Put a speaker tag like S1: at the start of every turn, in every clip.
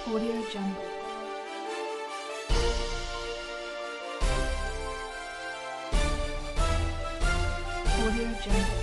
S1: Audio Jungle. Audio Jungle.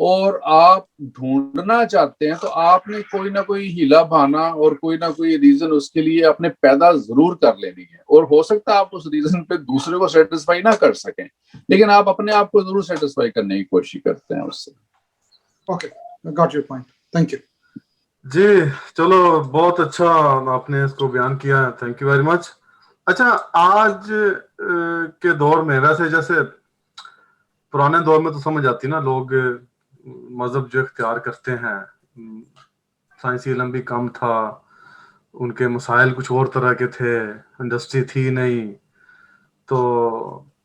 S2: اور آپ ڈھونڈنا چاہتے ہیں تو آپ نے کوئی نہ کوئی ہیلا بہانا اور کوئی نہ کوئی ریزن اس کے لیے اپنے پیدا ضرور کر لینی ہے, اور ہو سکتا ہے آپ اس ریزن پہ دوسرے کو سیٹسفائی نہ کر سکیں, لیکن آپ اپنے آپ کو ضرور سیٹسفائی کرنے کی کوشش کرتے ہیں اس سے.
S3: Okay, got your point, thank you.
S4: جی چلو, بہت اچھا آپ نے اس کو بیان کیا, تھینک یو ویری مچ. اچھا, آج کے دور میں ویسے جیسے پرانے دور میں تو سمجھ آتی نا, لوگ مذہب جو اختیار کرتے ہیں, سائنسی علم بھی کم تھا, ان کے مسائل کچھ اور طرح کے تھے, انڈسٹری تھی نہیں تو,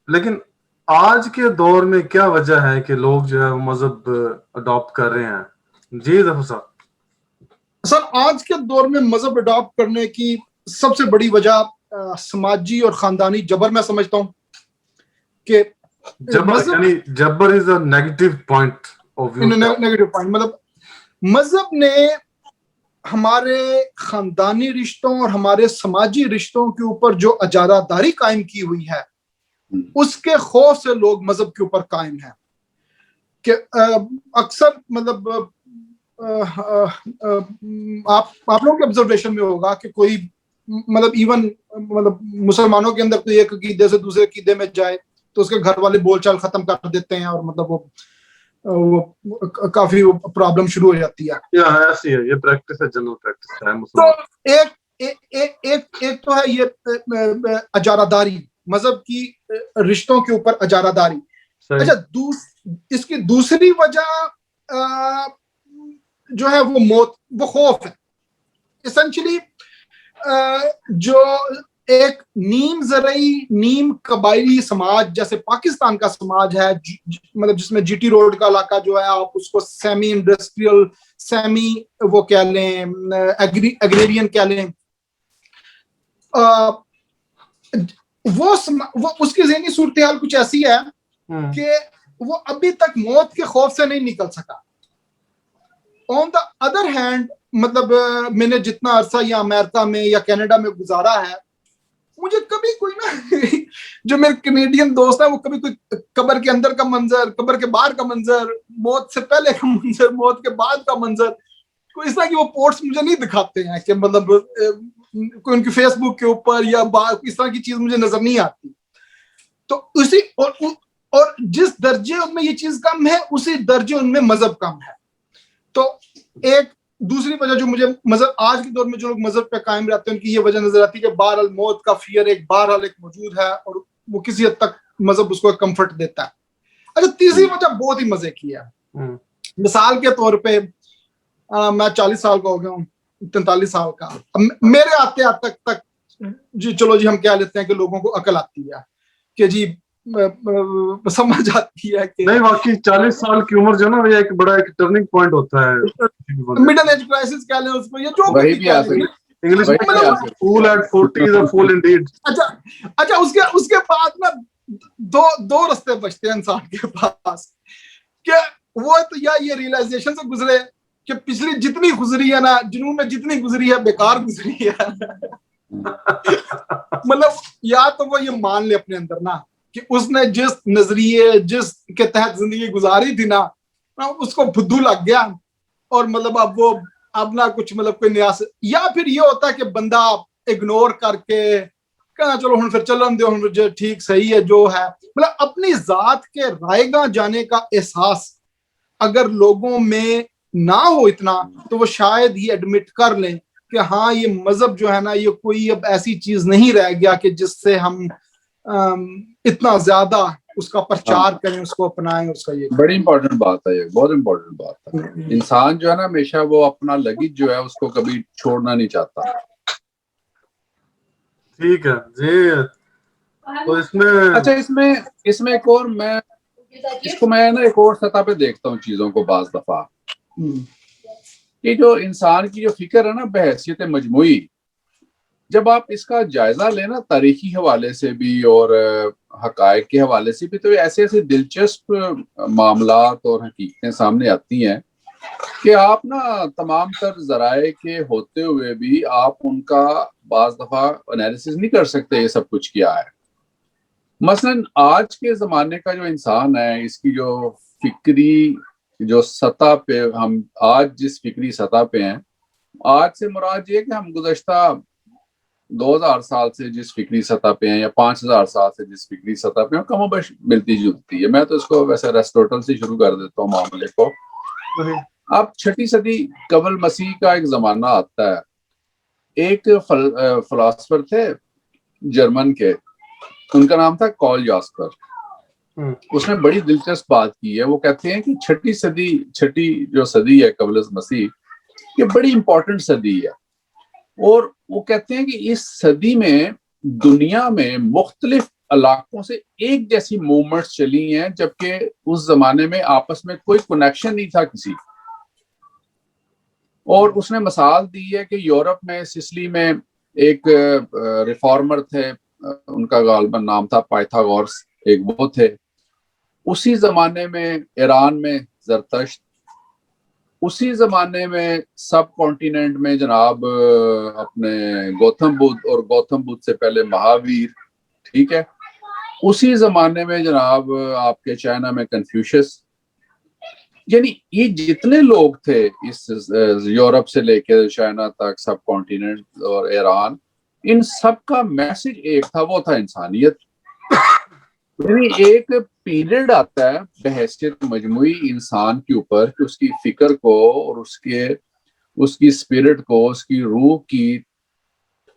S4: لیکن آج کے دور میں کیا وجہ ہے کہ لوگ جو ہے مذہب اڈاپٹ کر رہے ہیں؟ جی ظفر صاحب.
S3: سر, آج کے دور میں مذہب اڈاپٹ کرنے کی سب سے بڑی وجہ سماجی اور خاندانی جبر میں سمجھتا ہوں کہ
S4: جبر یعنی جبر is a negative point of view.
S3: Negative point مطلب مذہب نے ہمارے خاندانی رشتوں اور ہمارے سماجی رشتوں کے اوپر جو اجارہ داری قائم کی ہوئی ہے, اس کے خوف سے لوگ مذہب کے اوپر قائم ہیں. کہ اکثر مطلب آپ لوگوں کے آبزرویشن میں ہوگا کہ کوئی مطلب ایون مطلب مسلمانوں کے اندر کوئی ایک عقیدے سے دوسرے عقیدے میں جائے تو اس کے گھر والے بول چال ختم کر دیتے ہیں, اور مطلب وہ کافی پرابلم شروع ہو جاتی ہے.
S4: ایسی ہے یہ پریکٹس ہے, جنرل پریکٹس ہے.
S3: تو ایک تو ہے یہ اجارہ داری, مذہب کی رشتوں کے اوپر اجارہ داری. اچھا, اس کی دوسری وجہ جو ہے وہ موت, وہ خوف ہے. اسینشلی جو ایک نیم زرعی نیم قبائلی سماج جیسے پاکستان کا سماج ہے, مطلب جس میں جی ٹی روڈ کا علاقہ جو ہے آپ اس کو سیمی انڈسٹریل, سیمی وہ کہہ لیں ایگریرین کہہ لیں, وہ اس کی ذہنی صورتحال کچھ ایسی ہے کہ وہ ابھی تک موت کے خوف سے نہیں نکل سکا. آن دا ادر ہینڈ مطلب میں نے جتنا عرصہ یا امریکہ میں یا کینیڈا میں گزارا ہے, مجھے کبھی کوئی نا جو میرے کینیڈین دوست ہیں وہ کبھی کوئی قبر کے اندر کا منظر, قبر کے باہر کا منظر, موت سے پہلے کا منظر, موت کے بعد کا منظر, کوئی اس طرح کی وہ پوسٹ مجھے نہیں دکھاتے ہیں کہ مطلب کوئی ان کی فیس بک کے اوپر یا اس طرح کی چیز مجھے نظر نہیں آتی. تو اسی اور جس درجے ان میں یہ چیز کم ہے اسی درجے ان میں مذہب کم ہے. تو ایک دوسری وجہ جو مجھے مذہب آج کے دور میں جو لوگ مذہب پہ قائم رہتے ہیں ان کی یہ وجہ نظر آتی ہے کہ بہرحال موت کا فیئر ایک بہرحال ایک موجود ہے اور وہ کسی حد تک مذہب اس کو کمفرٹ دیتا ہے. اچھا, تیسری وجہ بہت ہی مزے کی ہے. مثال کے طور پہ میں 40 سال کا ہو گیا ہوں, 43 سال کا. میرے آتے تک جی چلو جی ہم کہہ لیتے ہیں کہ لوگوں کو عقل آتی ہے کہ جی سمجھ آتی ہے کہ
S4: نہیں, واقعی 40 سال کی عمر جو نا وہ ایک بڑا ایک ٹرننگ پوائنٹ ہوتا ہے.
S3: مڈل ایج کرائسس کہہ لیں اس کو, یہ جو
S2: وہی بھی آ سکتی
S4: انگلش میں فول at 40 is a fool indeed.
S3: اچھا اس کے بعد نا دو رستے بچتے ہیں انسان کے پاس کہ وہ تو یا یہ ریئلائزیشن سے گزرے کہ پچھلی جتنی گزری ہے نا, جنون میں جتنی گزری ہے بیکار گزری ہے. مطلب یا تو وہ یہ مان لے اپنے اندر نا کہ اس نے جس نظریے جس کے تحت زندگی گزاری تھی نا اس کو بدھو لگ گیا اور مطلب اب نہ کچھ مطلب کوئی نیا, یا پھر یہ ہوتا ہے کہ بندہ اگنور کر کے کہنا چلو ہن پھر چلن دو, ہن ٹھیک صحیح ہے جو ہے. مطلب اپنی ذات کے رائے گاہ جانے کا احساس اگر لوگوں میں نہ ہو اتنا تو وہ شاید ہی ایڈمٹ کر لیں کہ ہاں یہ مذہب جو ہے نا یہ کوئی اب ایسی چیز نہیں رہ گیا کہ جس سے ہم اتنا زیادہ اس کا پرچار کریں, اس کو اپنائیں. اس کا یہ
S2: بڑی امپورٹنٹ بات ہے, یہ بہت امپورٹنٹ بات ہے. انسان جو ہے نا ہمیشہ وہ اپنا لگیج جو ہے اس کو کبھی چھوڑنا نہیں چاہتا.
S4: ٹھیک ہے جی. تو اس میں
S2: اچھا اس میں ایک اور میں اس کو میں نا ایک اور سطح پہ دیکھتا ہوں چیزوں کو بعض دفعہ کہ جو انسان کی جو فکر ہے نا بحیثیت مجموعی, جب آپ اس کا جائزہ لینا تاریخی حوالے سے بھی اور حقائق کے حوالے سے بھی, تو ایسے دلچسپ معاملات اور حقیقتیں سامنے آتی ہیں کہ آپ نا تمام تر ذرائع کے ہوتے ہوئے بھی آپ ان کا بعض دفعہ انالیسس نہیں کر سکتے یہ سب کچھ کیا ہے. مثلا آج کے زمانے کا جو انسان ہے اس کی جو فکری جو سطح پہ ہم آج جس فکری سطح پہ ہیں، آج سے مراد یہ کہ ہم گزشتہ 2000 سال سے جس فکری سطح پہ ہیں یا 5000 سال سے جس فکری سطح پہ ہیں، کم و بیش ملتی جلتی ہے. میں تو اس کو ویسے ایرسٹوٹل سے شروع کر دیتا ہوں معاملے کو. اب 6 صدی قبل مسیح کا ایک زمانہ آتا ہے. ایک فلاسفر تھے جرمن کے، ان کا نام تھا کارل یاسپر. اس نے بڑی دلچسپ بات کی ہے. وہ کہتے ہیں کہ چھٹی جو صدی ہے قبل مسیح، یہ بڑی امپورٹنٹ صدی ہے. اور وہ کہتے ہیں کہ اس صدی میں دنیا میں مختلف علاقوں سے ایک جیسی موومنٹس چلی ہیں، جبکہ اس زمانے میں آپس میں کوئی کنیکشن نہیں تھا کسی. اور اس نے مثال دی ہے کہ یورپ میں سسلی میں ایک ریفارمر تھے، ان کا غالباً نام تھا پائتھاگورس، ایک وہ تھے. اسی زمانے میں ایران میں زرتشت، اسی زمانے میں سب کانٹیننٹ میں جناب اپنے گوتم بدھ، اور گوتم بدھ سے پہلے مہاویر، ٹھیک ہے. اسی زمانے میں جناب آپ کے چائنا میں کنفیوشس. یعنی یہ جتنے لوگ تھے اس یورپ سے لے کے چائنا تک، سب کانٹیننٹ اور ایران، ان سب کا میسج ایک تھا، وہ تھا انسانیت. یعنی ایک پیریڈ آتا ہے بحیثیت مجموعی انسان کے اوپر کہ اس کی فکر کو اور اس کی اسپرٹ کو، اس کی روح کی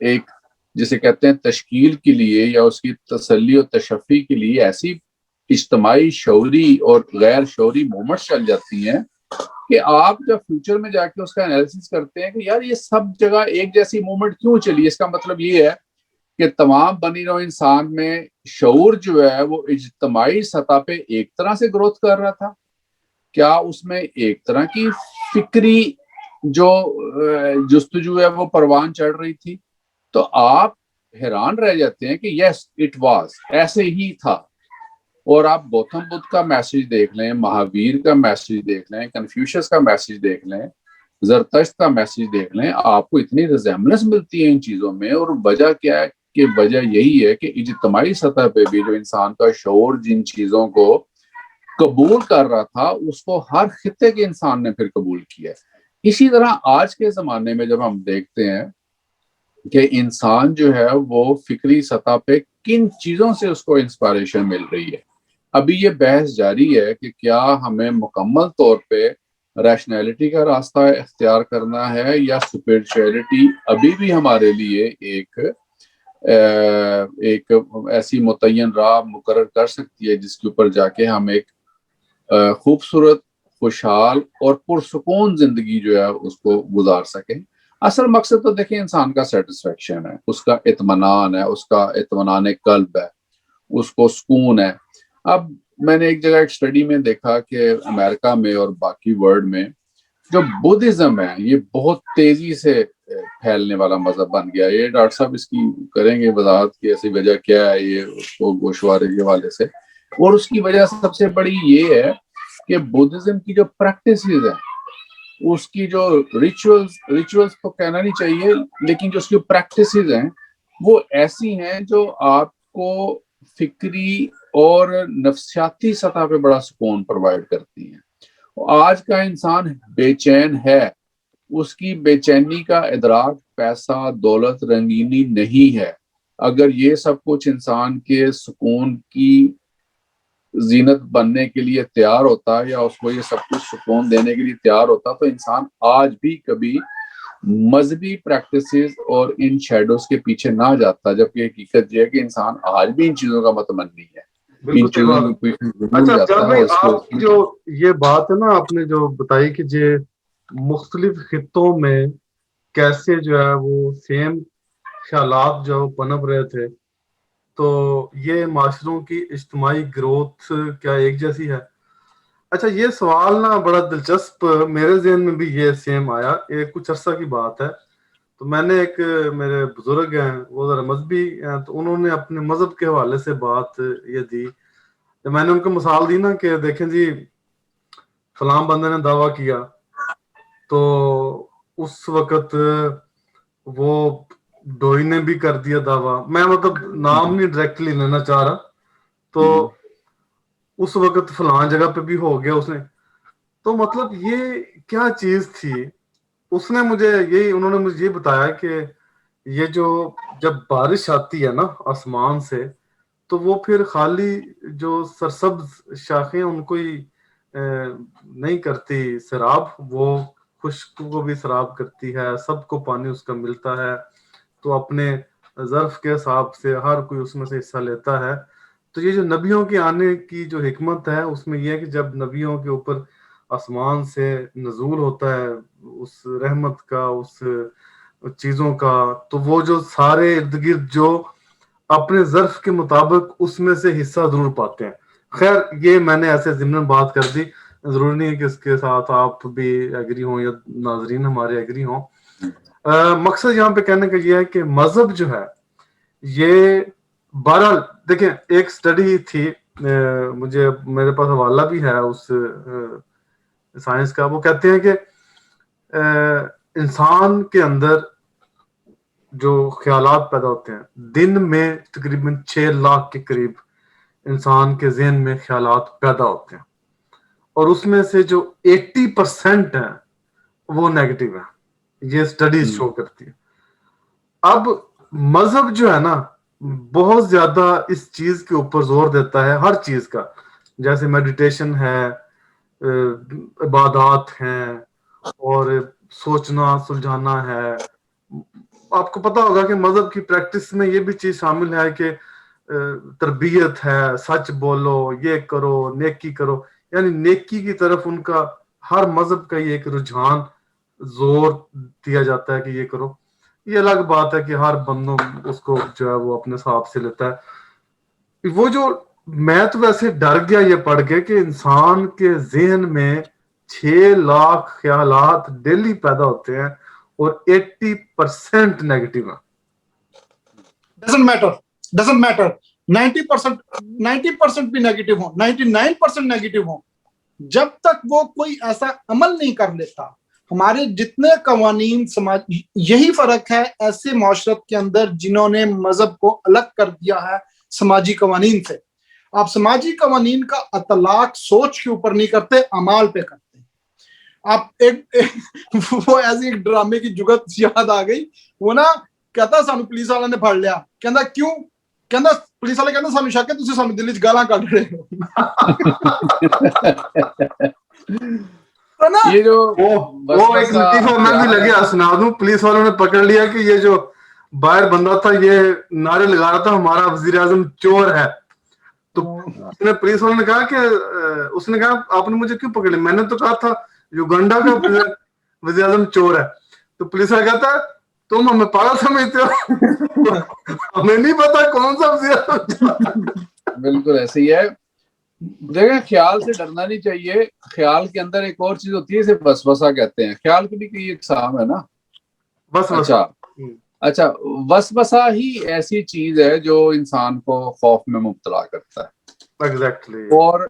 S2: ایک جسے کہتے ہیں تشکیل کے لیے یا اس کی تسلی و تشفی کے لیے ایسی اجتماعی شعوری اور غیر شعوری موومنٹس چل جاتی ہیں کہ آپ جب فیوچر میں جا کے اس کا انالیسس کرتے ہیں کہ یار یہ سب جگہ ایک جیسی موومنٹ کیوں چلی. اس کا مطلب یہ ہے کہ تمام بنی نوع انسان میں شعور جو ہے وہ اجتماعی سطح پہ ایک طرح سے گروتھ کر رہا تھا. کیا اس میں ایک طرح کی فکری جو جستجو ہے وہ پروان چڑھ رہی تھی؟ تو آپ حیران رہ جاتے ہیں کہ یس اٹ واز، ایسے ہی تھا. اور آپ گوتم بدھ کا میسج دیکھ لیں، مہاویر کا میسج دیکھ لیں، کنفیوشس کا میسج دیکھ لیں، زرتشت کا میسج دیکھ لیں، آپ کو اتنی ریزیمبلنس ملتی ہے ان چیزوں میں. اور وجہ کیا ہے کہ وجہ یہی ہے کہ اجتماعی سطح پہ بھی جو انسان کا شعور جن چیزوں کو قبول کر رہا تھا، اس کو ہر خطے کے انسان نے پھر قبول کیا. اسی طرح آج کے زمانے میں جب ہم دیکھتے ہیں کہ انسان جو ہے وہ فکری سطح پہ کن چیزوں سے اس کو انسپائریشن مل رہی ہے، ابھی یہ بحث جاری ہے کہ کیا ہمیں مکمل طور پہ ریشنلٹی کا راستہ اختیار کرنا ہے یا اسپرچویلٹی ابھی بھی ہمارے لیے ایک ایسی متعین راہ مقرر کر سکتی ہے جس کے اوپر جا کے ہم ایک خوبصورت، خوشحال اور پرسکون زندگی جو ہے اس کو گزار سکیں. اصل مقصد تو دیکھیں انسان کا سیٹسفیکشن ہے، اس کا اطمینان ہے، اس کا اطمینان قلب ہے، اس کو سکون ہے. اب میں نے ایک جگہ ایک اسٹڈی میں دیکھا کہ امریکہ میں اور باقی ورلڈ میں جو بدھزم ہے یہ بہت تیزی سے پھیلنے والا مذہب بن گیا. یہ ڈاکٹر صاحب اس کی کریں گے وضاحت کی ایسی وجہ کیا ہے یہ اس کو گوشوارے کے حوالے سے. اور اس کی وجہ سب سے بڑی یہ ہے کہ بدھزم کی جو پریکٹسز ہیں، اس کی جو ریچولز تو کہنا نہیں چاہیے، لیکن جو اس کی پریکٹسز ہیں وہ ایسی ہیں جو آپ کو فکری اور نفسیاتی سطح پہ بڑا سکون پرووائڈ کرتی ہیں. آج کا انسان بے چین ہے، اس کی بے چینی کا ادراک پیسہ، دولت، رنگینی نہیں ہے. اگر یہ سب کچھ انسان کے سکون کی زینت بننے کے لیے تیار ہوتا یا اس کو یہ سب کچھ سکون دینے کے لیے تیار ہوتا تو انسان آج بھی کبھی مذہبی پریکٹسز اور ان شیڈوز کے پیچھے نہ جاتا. جبکہ حقیقت یہ ہے کہ انسان آج بھی ان چیزوں کا متمنی ہے، ان چیزوں کے پیچھے ضرور جاتا ہے.
S4: آپ کی جو یہ بات ہے نا آپ نے جو بتائی کہ یہ مختلف خطوں میں کیسے جو ہے وہ سیم خیالات جو پنپ رہے تھے، تو یہ معاشروں کی اجتماعی گروتھ کیا ایک جیسی ہے؟ اچھا یہ سوال نا بڑا دلچسپ میرے ذہن میں بھی یہ سیم آیا. یہ کچھ عرصہ کی بات ہے، تو میں نے ایک میرے بزرگ ہیں وہ ذرا مذہبی ہیں، تو انہوں نے اپنے مذہب کے حوالے سے بات یہ دی. میں نے ان کو مثال دی نا کہ دیکھیں جی فلاں بندے نے دعویٰ کیا، تو اس وقت وہ ڈوئی نے بھی کر دیا دعویٰ، میں مطلب نام نہیں ڈائریکٹلی لینا چاہ رہا، تو اس وقت فلاں جگہ پہ بھی ہو گیا اس نے. تو مطلب یہ کیا چیز تھی؟ انہوں نے مجھے یہ بتایا کہ یہ جو جب بارش آتی ہے نا آسمان سے تو وہ پھر خالی جو سرسبز شاخیں ان کو ہی نہیں کرتی سیراب، وہ خشک کو بھی سیراب کرتی ہے، سب کو پانی اس کا ملتا ہے، تو اپنے ظرف کے حساب سے ہر کوئی اس میں سے حصہ لیتا ہے۔ تو یہ جو نبیوں کے آنے کی جو حکمت ہے اس میں یہ ہے کہ جب نبیوں کے اوپر آسمان سے نزول ہوتا ہے اس رحمت کا، اس چیزوں کا، تو وہ جو سارے ارد گرد جو اپنے ظرف کے مطابق اس میں سے حصہ ضرور پاتے ہیں۔ خیر یہ میں نے ایسے ضمن بات کر دی، ضروری نہیں ہے کہ اس کے ساتھ آپ بھی ایگری ہوں یا ناظرین ہمارے ایگری ہوں۔ مقصد یہاں پہ کہنے کا یہ ہے کہ مذہب جو ہے یہ بہرحال دیکھیں ایک سٹڈی تھی، مجھے میرے پاس حوالہ بھی ہے اس سائنس کا، وہ کہتے ہیں کہ انسان کے اندر جو خیالات پیدا ہوتے ہیں دن میں تقریباً 6 لاکھ کے قریب انسان کے ذہن میں خیالات پیدا ہوتے ہیں، اور اس میں سے جو 80% ہیں وہ نیگیٹو ہیں، یہ سٹڈیز شو کرتی ہے۔ اب مذہب جو ہے نا بہت زیادہ اس چیز کے اوپر زور دیتا ہے، ہر چیز کا، جیسے میڈیٹیشن ہے، عبادات ہیں، اور سوچنا سلجھانا ہے۔ آپ کو پتا ہوگا کہ مذہب کی پریکٹس میں یہ بھی چیز شامل ہے کہ تربیت ہے، سچ بولو، یہ کرو، نیکی کرو، یعنی نیکی کی طرف ان کا ہر مذہب کا یہ ایک رجحان زور دیا جاتا ہے کہ یہ کرو۔ یہ الگ بات ہے کہ ہر بندوں اس کو جو ہے وہ اپنے حساب سے لیتا ہے۔ وہ جو میں تو ویسے ڈر گیا یہ پڑھ کے کہ انسان کے ذہن میں 6 لاکھ خیالات ڈیلی پیدا ہوتے ہیں اور 80% نیگیٹو ہیں۔
S3: ڈزنٹ میٹر 90% بھی نیگیٹو ہوں، 99% نیگیٹو ہوں، جب تک وہ کوئی ایسا عمل نہیں کر لیتا۔ ہمارے جتنے قوانین سماج، یہی فرق ہے ایسے معاشرت کے اندر جنہوں نے مذہب کو الگ کر دیا ہے سماجی قوانین سے۔ آپ سماجی قوانین کا اطلاق سوچ کے اوپر نہیں کرتے، اعمال پہ کرتے۔ آپ وہ ایسی ایک ڈرامے کی جگت یاد آ گئی، وہ نا کہتا سانو پولیس والے نے پھڑ لیا، کہندا کیوں؟ کہندا پولیس والے کہندا سانو شک ہے تسی سانو دل وچ گالاں کڈ رہے ہو۔
S2: یہ جو
S4: وہ ایک لطیفہ میں بھی لگے سنا دوں، پولیس والوں نے پکڑ لیا کہ یہ جو باہر بندہ تھا یہ نعرے لگا رہا تھا ہمارا وزیر اعظم چور ہے۔ تو پولیس والوں نے کہا کہ اس نے کہا آپ نے مجھے کیوں پکڑ لیا؟ میں نے تو کہا تھا یوگنڈا کا وزیر اعظم چور ہے۔ تو پولیس والا کہتا ہے تم ہمیں پاگل سمجھتے ہو، ہمیں نہیں پتا کون سا وزیر اعظم۔
S2: بالکل ایسے ہی ہے۔ دیکھیں خیال سے ڈرنا نہیں چاہیے۔ خیال کے اندر ایک اور چیز ہوتی ہے اسے وسوسہ کہتے ہیں۔ خیال کی بھی کئی اقسام ہے نا۔ اچھا وسوسہ ہی ایسی چیز ہے جو انسان کو خوف میں مبتلا کرتا ہے۔ اور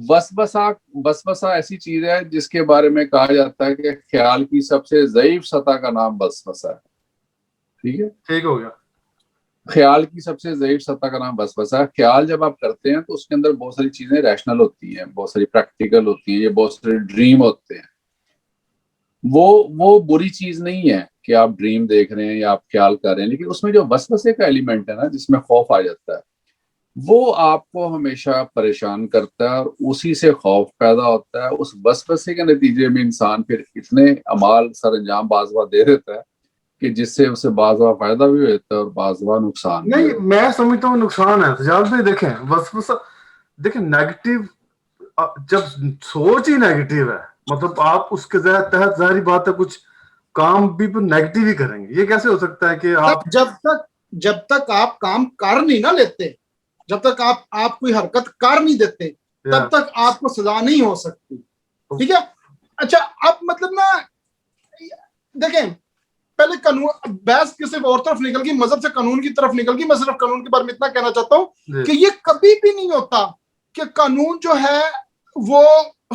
S2: وسوسہ ایسی چیز ہے جس کے بارے میں کہا جاتا ہے کہ خیال کی سب سے ضعیف سطح کا نام وسوسہ ہے۔ ٹھیک ہے، ٹھیک ہو گیا۔ خیال کی سب سے ضعیف سطح کا نام وسوسہ ہے۔ خیال جب آپ کرتے ہیں تو اس کے اندر بہت ساری چیزیں ریشنل ہوتی ہیں، بہت ساری پریکٹیکل ہوتی ہیں، یہ بہت سارے ڈریم ہوتے ہیں۔ وہ بری چیز نہیں ہے کہ آپ ڈریم دیکھ رہے ہیں یا آپ خیال کر رہے ہیں، لیکن اس میں جو وسوسے کا ایلیمنٹ ہے نا جس میں خوف آ جاتا ہے وہ آپ کو ہمیشہ پریشان کرتا ہے اور اسی سے خوف پیدا ہوتا ہے۔ اس وسوسے کے نتیجے میں انسان پھر اتنے اعمال سر انجام بعض دے دیتا ہے کہ جس سے اسے بعض فائدہ بھی ہوتا ہے اور بعض نقصان بھی۔
S4: نہیں میں سمجھتا ہوں نقصان ہے تجال بھائی۔ دیکھیں وسوسہ، دیکھیں نیگیٹو جب سوچ ہی نیگیٹو ہے مطلب آپ اس کے تحت ظاہری بات ہے کچھ کام بھی نیگیٹو ہی کریں گے۔ یہ کیسے ہو سکتا ہے کہ آپ
S3: جب تک آپ کام کر نہیں نہ لیتے، جب تک آپ کوئی حرکت کر نہیں دیتے تب تک آپ کو سزا نہیں ہو سکتی۔ ٹھیک ہے، اچھا اب مطلب نا دیکھیں پہلے قانون بحث کسی اور طرف نکل گئی، مذہب سے قانون کی طرف نکل گئی۔ میں صرف قانون کے بارے میں اتنا کہنا چاہتا ہوں کہ یہ کبھی بھی نہیں ہوتا کہ قانون جو ہے وہ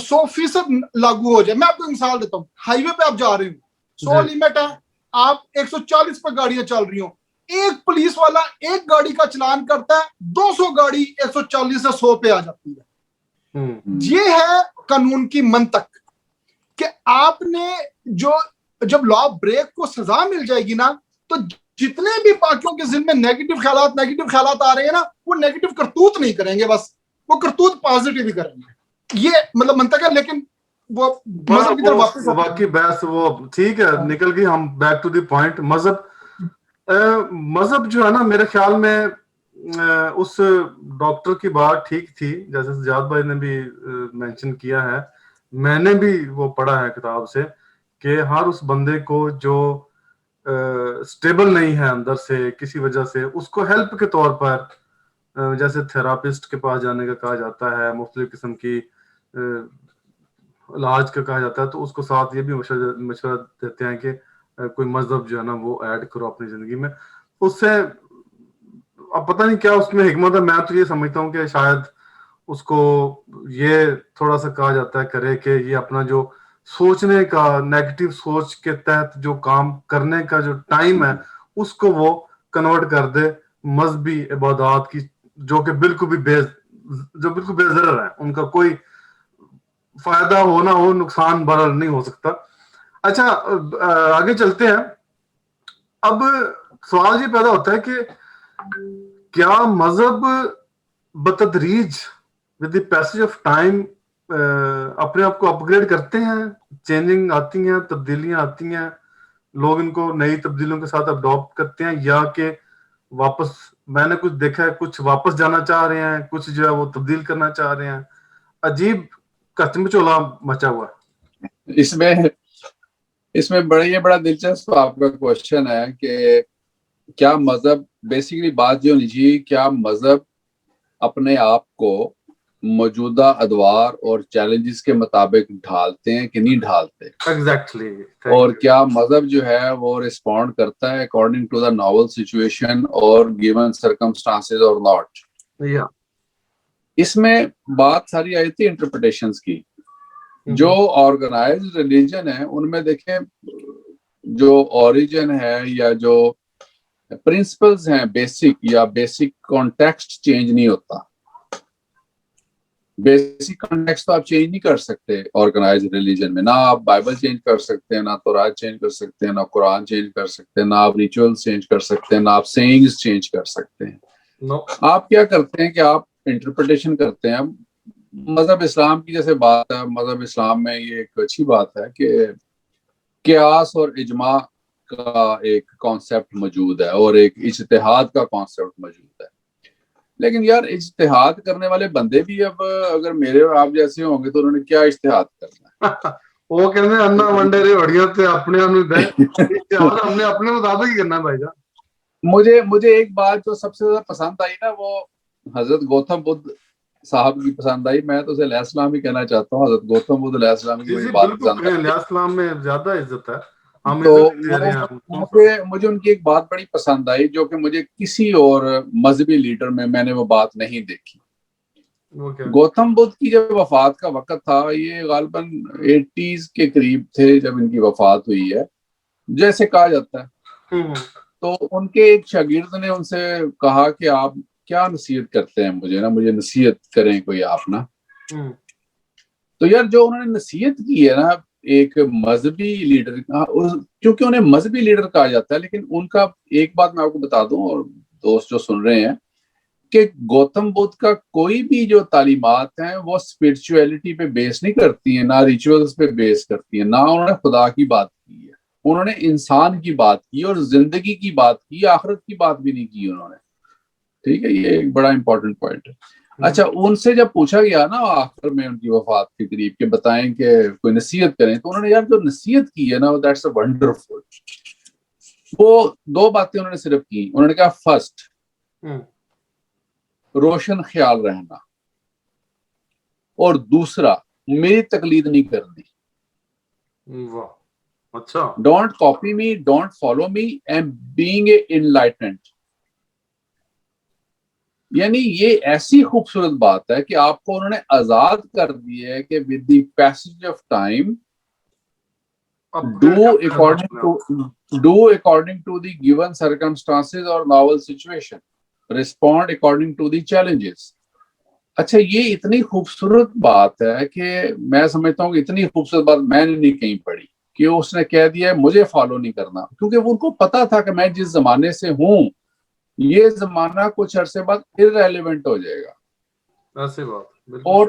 S3: 100% لاگو ہو جائے۔ میں آپ کو مثال دیتا ہوں، ہائی وے پہ آپ جا رہے ہو، 100 لیمٹ ہے، آپ 140 پہ گاڑیاں چل رہی ہوں، ایک پولیس والا ایک گاڑی کا چلان کرتا ہے، 200 گاڑی 140 سے 100 پہ آ جاتی ہے۔ یہ ہے قانون کی منطق۔ کہ آپ نے جب لا بریک کو سزا مل جائے گی نا تو جتنے بھی باقیوں کے ذہن میں نیگیٹو خیالات آ رہے ہیں نا وہ نیگیٹو کرتوت نہیں کریں گے، بس وہ کرتوت پازیٹیو ہی کریں گے. یہ مطلب منطق ہے. لیکن وہ مذہب کی طرف واپس
S4: باقی بحث وہ ٹھیک ہے نکل گئی. ہم بیک ٹو دی پوائنٹ. مذہب جو ہے نا میرے خیال میں اس ڈاکٹر کی بات ٹھیک تھی جیسے سجاد بھائی نے بھی مینشن کیا ہے. میں نے بھی وہ پڑھا ہے کتاب سے کہ ہر اس بندے کو جو سٹیبل نہیں ہے اندر سے کسی وجہ سے اس کو ہیلپ کے طور پر جیسے تھراپسٹ کے پاس جانے کا کہا جاتا ہے، مختلف قسم کی علاج کا کہا جاتا ہے، تو اس کو ساتھ یہ بھی مشورہ دیتے ہیں کہ کوئی مذہب جو ہے نا وہ ایڈ کرو اپنی زندگی میں. اس سے اب پتہ نہیں کیا اس میں حکمت ہے. میں تو یہ سمجھتا ہوں کہ شاید اس کو یہ تھوڑا سا کہا جاتا ہے کرے کہ یہ اپنا جو سوچنے کا نیگیٹو سوچ کے تحت جو کام کرنے کا جو ٹائم ہے اس کو وہ کنورٹ کر دے مذہبی عبادات کی جو کہ بالکل بھی بے ضرر ہیں، ان کا کوئی فائدہ ہو نہ ہو نقصان بہرحال نہیں ہو سکتا. اچھا آگے چلتے ہیں. اب سوال یہ پیدا ہوتا ہے کہ کیا مذہب بتدریج with the passage of time اپنے آپ کو اپ گریڈ کرتے ہیں، چینجنگ آتی ہیں، تبدیلیاں آتی ہیں، لوگ ان کو نئی تبدیلیوں کے ساتھ اڈاپٹ کرتے ہیں، یا کہ واپس میں نے کچھ دیکھا ہے کچھ واپس جانا چاہ رہے ہیں، کچھ جو ہے وہ تبدیل کرنا چاہ رہے ہیں. عجیب کچم چولا مچا ہوا ہے.
S2: اس میں بڑا دلچسپ آپ کا کوشچن ہے کہ کیا مذہب بیسیکلی بات جو نجی کیا مذہب اپنے آپ کو موجودہ ادوار اور چیلنجز کے مطابق ڈھالتے ہیں کہ نہیں ڈھالتے.
S4: ایگزیکٹلی.
S2: اور کیا مذہب جو ہے وہ رسپونڈ کرتا ہے according to the novel situation اور گیون سرکمسٹانسز اور ناٹ. اس میں بات ساری آئی تھی انٹرپریٹیشنز کی. جو آرگنائزڈ ریلیجن ہے ان میں دیکھیں جو اوریجن ہے یا جو پرنسپلز ہیں بیسک کانٹیکسٹ چینج نہیں ہوتا. بیسک کانٹیکسٹ تو آپ چینج نہیں کر سکتے آرگنائزڈ ریلیجن میں. نہ آپ بائبل چینج کر سکتے ہیں، نہ تورات چینج کر سکتے ہیں، نہ قرآن چینج کر سکتے ہیں، نہ آپ ریچولز چینج کر سکتے ہیں، نہ آپ سیئنگز چینج کر سکتے ہیں. آپ کیا کرتے ہیں کہ آپ انٹرپریٹیشن کرتے ہیں. مذہب اسلام کی جیسے بات ہے، مذہب اسلام میں یہ ایک اچھی بات ہے کہ قیاس اور اجماع کا ایک کانسیپٹ موجود ہے اور ایک اجتہاد کا کانسیپٹ موجود ہے. لیکن یار اجتہاد کرنے والے بندے بھی اب اگر میرے اور آپ جیسے ہوں گے تو انہوں نے کیا اجتہاد کرنا ہے.
S4: وہ کہتے ہیں انا ونڈے رے وڑیاں تے اپنے ہم نے اپنے مطابق ہی کرنا بھائی جان.
S2: مجھے ایک بات جو سب سے زیادہ پسند آئی نا وہ حضرت گوتم بدھ صاحب کی پسند آئی. میں تو اسے علیہ السلام ہی کہنا چاہتا ہوں. حضرت گوتم بدھ علیہ السلام کی مجھے بات پسند
S4: علیہ السلام میں زیادہ عزت ہے.
S2: تو مجھے ان کی ایک بات بڑی پسند آئی جو کہ مجھے کسی اور مذہبی لیڈر میں نے وہ بات نہیں دیکھی. گوتم بدھ کی جب وفات کا وقت تھا یہ غالباً 80s کے قریب تھے جب ان کی وفات ہوئی ہے جیسے کہا جاتا ہے. تو ان کے ایک شاگرد نے ان سے کہا کہ آپ کیا نصیحت کرتے ہیں مجھے نصیحت کریں کوئی آپ نا. تو یار جو انہوں نے نصیحت کی ہے نا ایک مذہبی لیڈر، کیونکہ انہیں مذہبی لیڈر کہا جاتا ہے، لیکن ان کا ایک بات میں آپ کو بتا دوں اور دوست جو سن رہے ہیں کہ گوتم بدھ کا کوئی بھی جو تعلیمات ہیں وہ اسپرچویلٹی پہ بیس نہیں کرتی ہیں، نہ ریچولز پہ بیس کرتی ہیں، نہ انہوں نے خدا کی بات کی ہے. انہوں نے انسان کی بات کی اور زندگی کی بات کی، آخرت کی بات بھی نہیں کی انہوں نے. ٹھیک ہے، یہ ایک بڑا امپورٹنٹ پوائنٹ ہے. اچھا ان سے جب پوچھا گیا نا آخر میں ان کی وفات کے قریب کہ بتائیں کہ کوئی نصیحت کریں، تو انہوں نے یار جو نصیحت کی ہے نا دیٹس اے ونڈرفل. وہ دو باتیں انہوں نے صرف کی. انہوں نے کہا فرسٹ روشن خیال رہنا اور دوسرا میری تقلید نہیں کرنی.
S4: اچھا
S2: don't copy me, don't follow me and being a enlightened. یعنی یہ ایسی خوبصورت بات ہے کہ آپ کو انہوں نے آزاد کر دی ہے کہ with the passage of time do according to the given circumstances or novel situation, respond according to the challenges. اچھا یہ اتنی خوبصورت بات ہے کہ میں سمجھتا ہوں کہ اتنی خوبصورت بات میں نے نہیں کہیں پڑھی کہ اس نے کہہ دیا ہے مجھے فالو نہیں کرنا، کیونکہ وہ ان کو پتا تھا کہ میں جس زمانے سے ہوں یہ زمانہ کچھ عرصے بعد irrelevant ہو جائے گا.
S4: ایسی بات بالکل.
S2: اور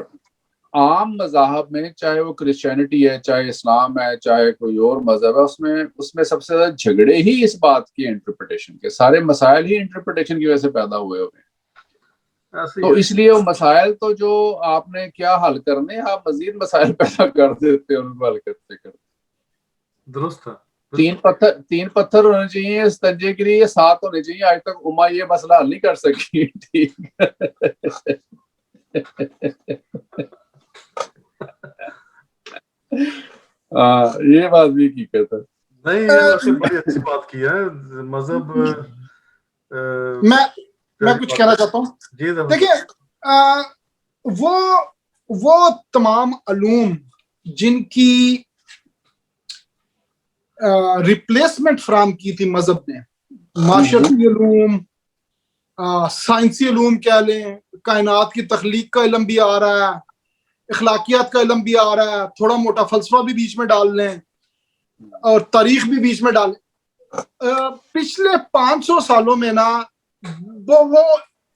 S2: عام مذاہب میں چاہے وہ کرسچینٹی ہے، چاہے اسلام ہے، چاہے کوئی اور مذہب ہے، اس میں سب سے زیادہ جھگڑے ہی اس بات کی انٹرپریٹیشن کے، سارے مسائل ہی انٹرپریٹیشن کی وجہ سے پیدا ہوئے ہوئے ہیں. تو اس لیے وہ مسائل تو جو آپ نے کیا حل کرنے، آپ مزید مسائل پیدا کر دیتے ہیں ان کو حل کرتے کرتے.
S4: درست ہے.
S2: تین پتھر ہونے چاہیے اس تنجے کے لیے، 7 ہونے چاہیے. آج تک اما یہ مسئلہ حل نہیں کر سکی. ٹھیک یہ بات بھی حقیقت ہے.
S4: نہیں یہ ویسے بڑی اچھی بات کی ہے. مذہب
S3: میں کچھ کہنا چاہتا ہوں.
S4: جی
S3: دیکھیں وہ تمام علوم جن کی ریپلیسمنٹ فراہم کی تھی مذہب نے، معاشرتی علوم، سائنسی علوم کہہ لیں، کائنات کی تخلیق کا علم بھی آ رہا ہے، اخلاقیات کا علم بھی آ رہا ہے، تھوڑا موٹا فلسفہ بھی بیچ میں ڈال لیں اور تاریخ بھی بیچ میں ڈال لیں. پچھلے 500 سالوں میں نا وہ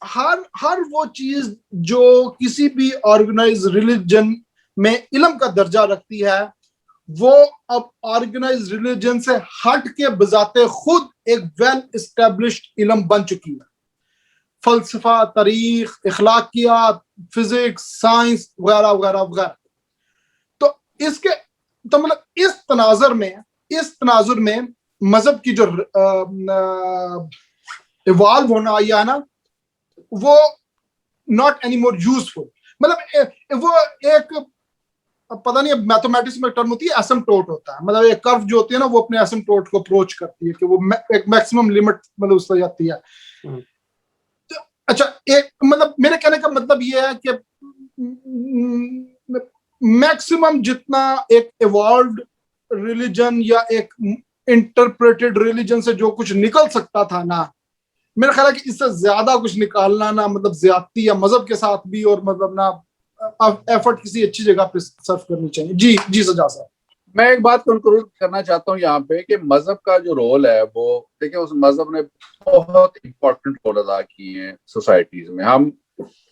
S3: ہر وہ چیز جو کسی بھی آرگنائز ریلیجن میں علم کا درجہ رکھتی ہے وہ اب آرگنائز ریلیجن سے ہٹ کے بذات خود ایک ویل اسٹیبلشڈ علم بن چکی ہے. فلسفہ، تاریخ، اخلاقیات، فزکس، سائنس وغیرہ وغیرہ وغیرہ. تو مطلب اس تناظر میں مذہب کی جو ایوالو ہونا آیا ہے نا وہ ناٹ اینی مور یوزفل. مطلب وہ ایک پتہ نہیں میتھمیٹکس میں ٹرم ہوتی ہے ایسمپٹوٹ ہوتا ہے. مطلب ایک کرو جو ہوتی ہے نا وہ اپنے ایسمپٹوٹ کو اپروچ کرتی ہے کہ وہ ایک میکسیمم لمٹ مطلب اس سے جاتی ہے. اچھا ایک مطلب میرے کہنے کا مطلب یہ ہے کہ میکسیمم جتنا ایک ایوالوڈ ریلیجن یا ایک انٹرپریٹڈ ریلیجن سے جو کچھ نکل سکتا تھا نا، میرا خیال ہے کہ اس سے زیادہ کچھ نکالنا نا مطلب زیادتی یا مذہب کے ساتھ بھی اور مطلب نا ایفرٹ کسی اچھی جگہ پہ صرف کرنی چاہیے. جی سجاد صاحب.
S2: میں ایک بات کنکلوڈ کرنا چاہتا ہوں یہاں پہ کہ مذہب کا جو رول ہے وہ دیکھیں اس مذہب نے بہت امپورٹنٹ رول ادا کیے ہیں سوسائٹیز میں. ہم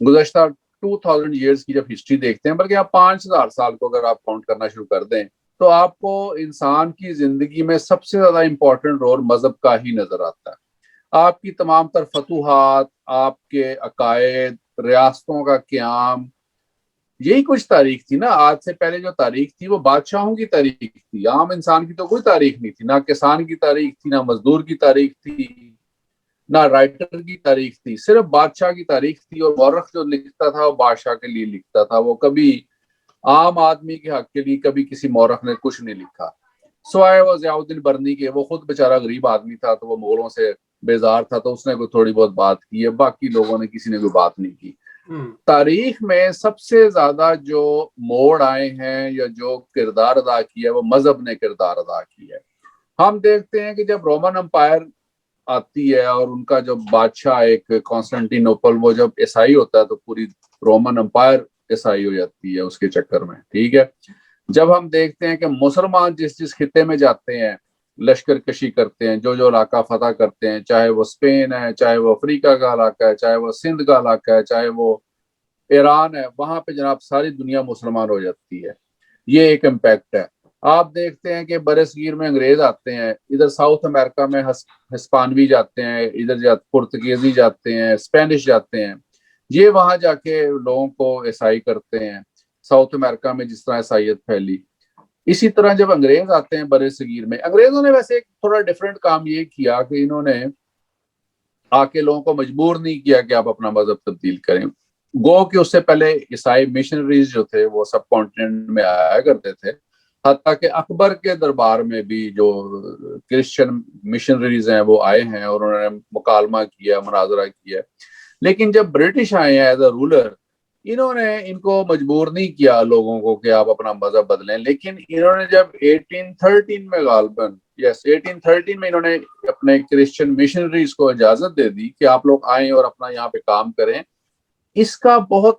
S2: گزشتہ 2000 ایئرس کی جب ہسٹری دیکھتے ہیں، بلکہ آپ 5000 سال کو اگر آپ کاؤنٹ کرنا شروع کر دیں تو آپ کو انسان کی زندگی میں سب سے زیادہ امپورٹنٹ رول مذہب کا ہی نظر آتا ہے. آپ کی تمام تر فتوحات، آپ کے عقائد، ریاستوں کا قیام، یہی کچھ تاریخ تھی نا. آج سے پہلے جو تاریخ تھی وہ بادشاہوں کی تاریخ تھی، عام انسان کی تو کوئی تاریخ نہیں تھی. نہ کسان کی تاریخ تھی، نہ مزدور کی تاریخ تھی، نہ رائٹر کی تاریخ تھی. صرف بادشاہ کی تاریخ تھی. اور مورخ جو لکھتا تھا وہ بادشاہ کے لیے لکھتا تھا، وہ کبھی عام آدمی کے حق کے لیے کبھی کسی مورخ نے کچھ نہیں لکھا سوائے وہ ضیاء الدین برنی کے. وہ خود بیچارہ غریب آدمی تھا تو وہ مغلوں سے بیزار تھا تو اس نے کوئی تھوڑی بہت بات کی ہے، باقی لوگوں نے کسی نے کوئی بات نہیں کی. تاریخ میں سب سے زیادہ جو موڑ آئے ہیں یا جو کردار ادا کیا ہے وہ مذہب نے کردار ادا کیا ہے. ہم دیکھتے ہیں کہ جب رومن امپائر آتی ہے اور ان کا جو بادشاہ ایک کانسٹنٹینوپل وہ جب عیسائی ہوتا ہے تو پوری رومن امپائر عیسائی ہو جاتی ہے اس کے چکر میں. ٹھیک ہے. جب ہم دیکھتے ہیں کہ مسلمان جس خطے میں جاتے ہیں لشکر کشی کرتے ہیں، جو علاقہ فتح کرتے ہیں، چاہے وہ اسپین ہے، چاہے وہ افریقہ کا علاقہ ہے، چاہے وہ سندھ کا علاقہ ہے، چاہے وہ ایران ہے، وہاں پہ جناب ساری دنیا مسلمان ہو جاتی ہے. یہ ایک امپیکٹ ہے. آپ دیکھتے ہیں کہ برصغیر میں انگریز آتے ہیں، ادھر ساؤتھ امریکہ میں ہسپانوی جاتے ہیں، ادھر پرتگیزی جاتے ہیں، اسپینش جاتے ہیں. یہ وہاں جا کے لوگوں کو عیسائی کرتے ہیں. ساؤتھ امریکہ میں جس طرح عیسائیت پھیلی، اسی طرح جب انگریز آتے ہیں برصغیر میں، انگریزوں نے ویسے ایک تھوڑا ڈیفرنٹ کام یہ کیا کہ انہوں نے آ کے لوگوں کو مجبور نہیں کیا کہ آپ اپنا مذہب تبدیل کریں. گو کہ اس سے پہلے عیسائی مشنریز جو تھے وہ سب کانٹیننٹ میں آیا کرتے تھے، حتیٰ کہ اکبر کے دربار میں بھی جو کرسچن مشنریز ہیں وہ آئے ہیں اور انہوں نے مکالمہ کیا، مناظرہ کیا. لیکن جب برٹش آئے ہیں ایز اے رولر، انہوں نے ان کو مجبور نہیں کیا لوگوں کو کہ آپ اپنا مذہب بدلیں. لیکن انہوں نے جب 1813 میں غالباً 1813 میں انہوں نے اپنے کرسچن مشنریز کو اجازت دے دی کہ آپ لوگ آئیں اور اپنا یہاں پہ کام کریں. اس کا بہت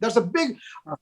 S3: That's a big,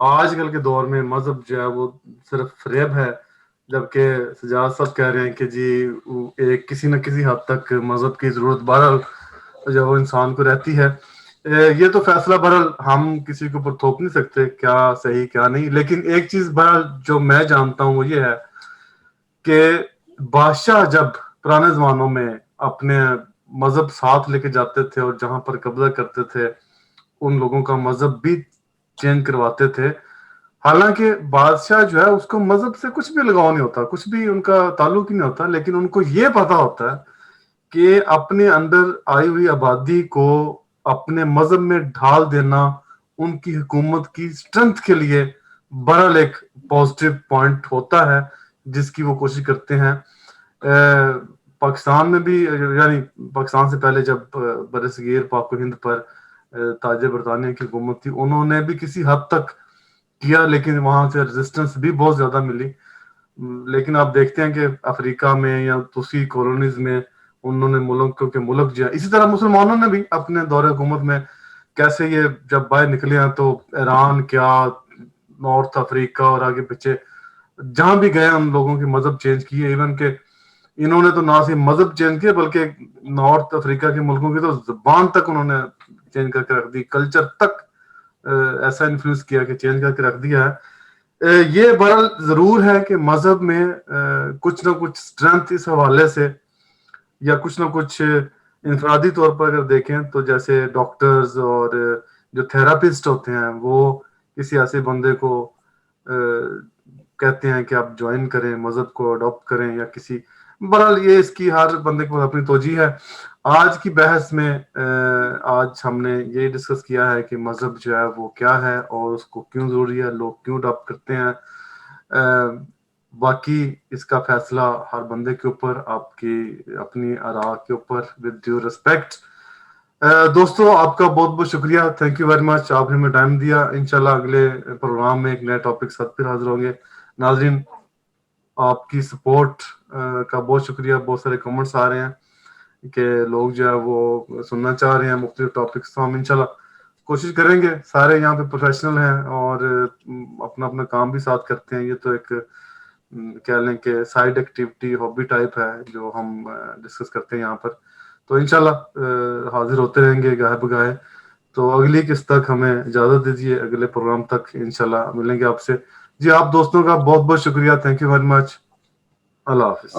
S4: آج کل کے دور میں مذہب جو ہے وہ صرف فریب ہے، جبکہ سجاد صاحب کہہ رہے ہیں کہ جی ایک کسی نہ کسی حد تک مذہب کی ضرورت بہرحال جو وہ انسان کو رہتی ہے۔ یہ تو فیصلہ بہرحال ہم کسی کے اوپر تھوپ نہیں سکتے کیا صحیح کیا نہیں، لیکن ایک چیز بہرحال جو میں جانتا ہوں وہ یہ ہے کہ بادشاہ جب پرانے زمانوں میں اپنے مذہب ساتھ لے کے جاتے تھے اور جہاں پر قبضہ کرتے تھے ان لوگوں کا مذہب بھی چینج کرواتے تھے، حالانکہ بادشاہ جو ہے اس کو مذہب سے کچھ بھی لگاؤ نہیں ہوتا، کچھ بھی ان کا تعلق ہی نہیں ہوتا، لیکن ان کو یہ پتا ہوتا ہے کہ اپنے اندر آئی ہوئی آبادی کو اپنے مذہب میں ڈھال دینا ان کی حکومت کی اسٹرینتھ کے لیے بہرحال ایک پازیٹیو پوائنٹ ہوتا ہے جس کی وہ کوشش کرتے ہیں۔ پاکستان میں بھی، یعنی پاکستان سے پہلے جب برصغیر پاک و ہند پر تاج برطانیہ کی حکومت تھی، انہوں نے بھی کسی حد تک کیا، لیکن وہاں سے ریزسٹنس بھی بہت زیادہ ملی۔ لیکن آپ دیکھتے ہیں کہ افریقہ میں یا دوسری کالونیز میں انہوں نے ملک کے ملک جو ہے، اسی طرح مسلمانوں نے بھی اپنے دور حکومت میں کیسے یہ جب باہر نکلے ہیں تو ایران کیا، نارتھ افریقہ اور آگے پیچھے جہاں بھی گئے ان لوگوں کے مذہب چینج کیے، ایون کہ انہوں نے تو نہ صرف مذہب چینج کیا بلکہ نارتھ افریقہ کے ملکوں کی تو زبان تک انہوں نے چینج کر کے رکھ دی، کلچر تک ایسا انفلوئنس کیا کہ چینج کر کے رکھ دیا ہے۔ یہ بہرحال ضرور ہے کہ مذہب میں کچھ نہ کچھ اسٹرینتھ اس حوالے سے یا کچھ نہ کچھ انفرادی طور پر اگر دیکھیں تو جیسے ڈاکٹرز اور جو تھراپسٹ ہوتے ہیں وہ کسی ایسے بندے کو کہتے ہیں کہ آپ جوائن کریں، مذہب کو اڈاپٹ کریں یا کسی، بہرحال یہ اس کی ہر بندے کو اپنی توجہ ہے۔ آج کی بحث میں آج ہم نے یہ ڈسکس کیا ہے کہ مذہب جو ہے وہ کیا ہے اور اس کو کیوں ضروری ہے، لوگ کیوں اڈاپٹ کرتے ہیں۔ باقی اس کا فیصلہ ہر بندے کے اوپر، آپ کی اپنی آراء کے اوپر، ود ڈیو ریسپیکٹ۔ دوستو آپ کا بہت بہت شکریہ، تھینک یو ویری مچ، آپ نے ہمیں ٹائم دیا۔ انشاءاللہ اگلے پروگرام میں ایک نئے ٹاپک ساتھ پھر حاضر ہوں گے۔ ناظرین آپ کی سپورٹ کا بہت شکریہ، بہت سارے کمنٹس آ رہے ہیں کہ لوگ جو ہے وہ سننا چاہ رہے ہیں مختلف ٹاپکس، تو ہم انشاءاللہ کوشش کریں گے۔ سارے یہاں پہ پروفیشنل ہیں اور اپنا اپنا کام بھی ساتھ کرتے ہیں، یہ تو ایک کہہ لیں کہ سائیڈ ایکٹیویٹی، ہابی ٹائپ ہے جو ہم ڈسکس کرتے ہیں یہاں پر، تو انشاءاللہ حاضر ہوتے رہیں گے گاہے بگاہے۔ تو اگلی قسط تک ہمیں اجازت دیجیے، اگلے پروگرام تک انشاءاللہ ملیں گے آپ سے۔ جی آپ دوستوں کا بہت بہت شکریہ، تھینک یو ویری مچ، اللہ حافظ۔